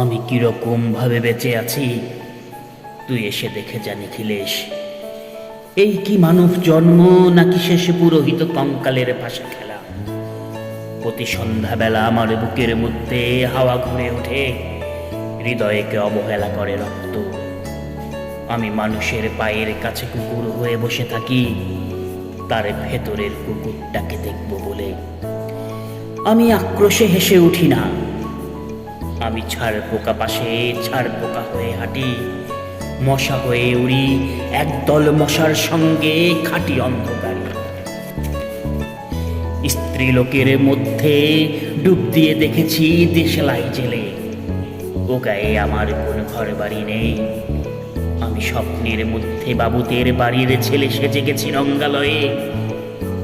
আমি কিরকম ভাবে বেঁচে আছি তুই এসে দেখে যা নিখিলেশ। এই কি মানব জন্ম নাকি শেষে পুরোহিত কঙ্কালের পাশে খেলা। প্রতি সন্ধ্যাবেলা আমার বুকের মধ্যে হাওয়া ঘুরে ওঠে, হৃদয়কে অবহেলা করে রক্ত। আমি মানুষের পায়ের কাছে কুকুর হয়ে বসে থাকি তার ভেতরের কুকুরটাকে দেখব বলে। আমি আক্রোশে হেসে উঠি না, আমি ছাড় পোকা পাশে ছাড় পোকা হয়ে হাঁটি, মশা হয়ে উড়ি একদল মশার সঙ্গে খাঁটি অন্ধকারে। স্ত্রী লোকের মধ্যে ডুব দিয়ে দেখেছি দেশলাই জেলে, ও গায়ে আমার কোন ঘর বাড়ি নেই। আমি স্বপ্নের মধ্যে বাবুদের বাড়ির ছেলে সেজে গেছি রঙ্গালয়ে,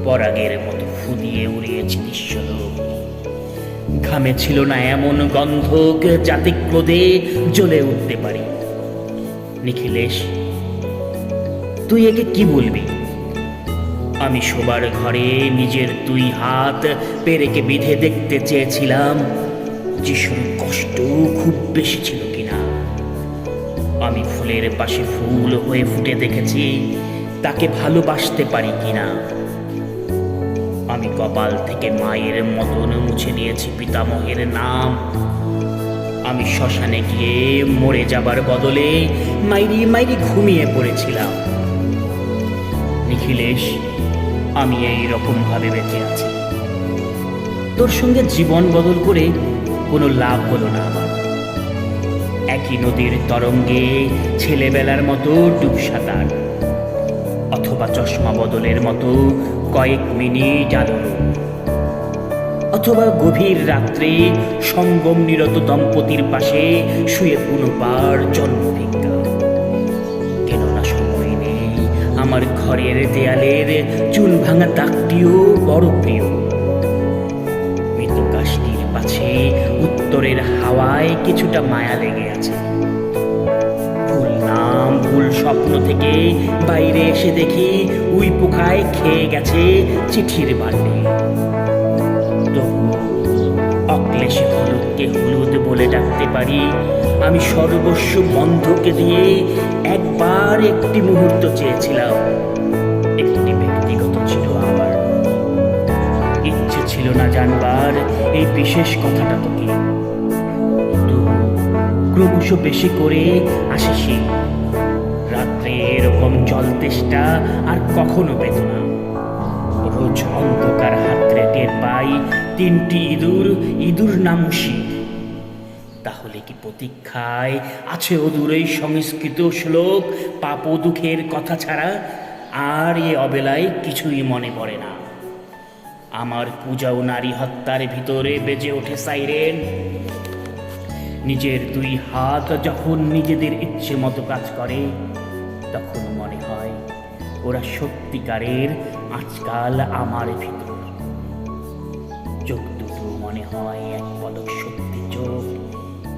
পরাগের মতো ফু দিয়ে উড়িয়েছি নিঃস্বলোক। ঘামে ছিল না এমন গন্ধক যাতে ক্রোধে জ্বলে উঠতে পারি। নিখিলেশ, তুই একে কি বলবি? আমি শোবার ঘরে নিজের দুই হাত পেরেকে বিধে দেখতে চেয়েছিলাম যিশুর কষ্ট খুব বেশি ছিল কিনা। আমি ফুলের পাশে ফুল হয়ে ফুটে দেখেছি তাকে ভালোবাসতে পারি কিনা। আমি কপাল থেকে মায়ের মতন মুছে নিয়েছি পিতামহের নাম। আমি শ্মশানে গিয়ে মরে যাবার বদলে মাইরি মাইরি ঘুমিয়ে পড়েছিলাম। নিখিলেশ, আমি এই রকম ভাবে বেঁচে আছি। তোর সঙ্গে জীবন বদল করে কোনো লাভ হলো না আমার। একই নদীর তরঙ্গে ছেলেবেলার মতো ডুব সাঁতার, অথবা চশমা বদলের মতো কয়েক মিনিট আলোড়ন, অথবা গভীর রাত্রে সঙ্গম নিরত দম্পতির পাশে শুয়ে পুনবার জন্মভিজ্ঞা। কেননা সময় নেই আমার ঘরের দেয়ালের চুল ভাঙা দাগটিও বড় প্রিয়। মৃত কাশটির পাছে উত্তরের হাওয়ায় কিছুটা মায়া লেগে আছে। ভুল নাম ভুল স্বপ্ন থেকে বাইরে এসে দেখি উই পোকায় খেয়ে গেছে চিঠির বান্ডে। অক্লেশে হলুদকে হলুদ বলে ডাকতে পারি। আমি সর্বস্ব বন্ধকে দিয়ে একবার একটি মুহূর্ত চেয়েছিলাম। একটি ব্যক্তিগত ছিল আমার, ইচ্ছে ছিল না জানবার এই বিশেষ কথাটা তোকে। ক্রমশ বেশি করে আসে সে রাত্রে এরকম জল তেষ্টা আর কখনো পেত না। রোজ অন্ধকার হাতরে টের পাই তিনটি ইঁদুর নামুষি। তাহলে কি প্রতীক্ষায় আছে অদূর এই সংস্কৃত শ্লোক পাপ দুঃখের কথা ছাড়া আর এ অবেলায় কিছুই মনে পড়ে না। আমার পূজা ও নারী হত্যার ভিতরে বেজে ওঠে সাইরেন। নিজের দুই হাত যখন নিজেদের ইচ্ছে মতো কাজ করে তখন মনে হয় ওরা সত্যিকারের আজকাল আমার ভিতর। চোখ দুটো মনে হয় এক পলক সত্যি চোখ।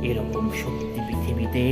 এরকম সত্যি পৃথিবীতে